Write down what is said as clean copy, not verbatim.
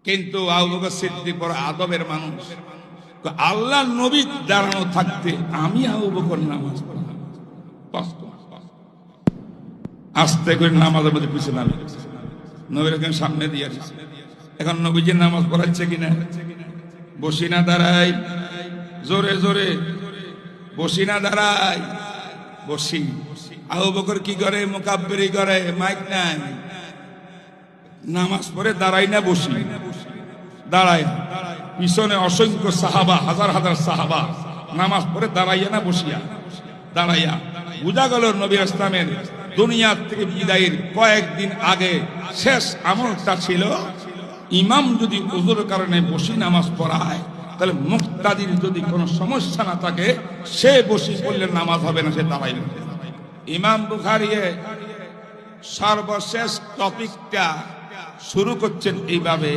কিন্তু আবু বকর সিদ্দিক বড় আদবের মানুষ, আল্লাহ নবী দাঁড়ানো থাকতে আমি আবু বকর নামাজ পড়লাম, আস্তে করে নামাজের মধ্যে পিছনে নামে নবীর সামনে দিয়ে আসছে। এখন নবীজির নামাজ পড়াচ্ছে কিনা, বসি না দাঁড়াই, জোরে জোরে বসি না দাঁড়াই, বসি। আবু বকর কি করে, মুকাব্বিরি করে, মাইক নাই, নামাজ পড়ে দাঁড়াই না বসি, দাঁড়ায়। পিছনে অসংখ্য সাহাবা, হাজার হাজার সাহাবা নামাজ পড়ে দাঁড়াইয়া না বসিয়া, দাঁড়াইয়া। বুঝা গেল নবী ইসলামের দুনিয়া থেকে বিদায়ের কয়েকদিন আগে শেষ আমলটা ছিল, ইমাম যদি উযুর কারণে বসি নামাজ পড়ায়, তাহলে মুক্তাদির যদি কোনো সমস্যা না থাকে, সে বসি পড়লে নামাজ হবে না, সে দাঁড়াইবে। ইমাম বুখারী সর্বশেষ টপিকটা শুরু করছেন এইভাবে।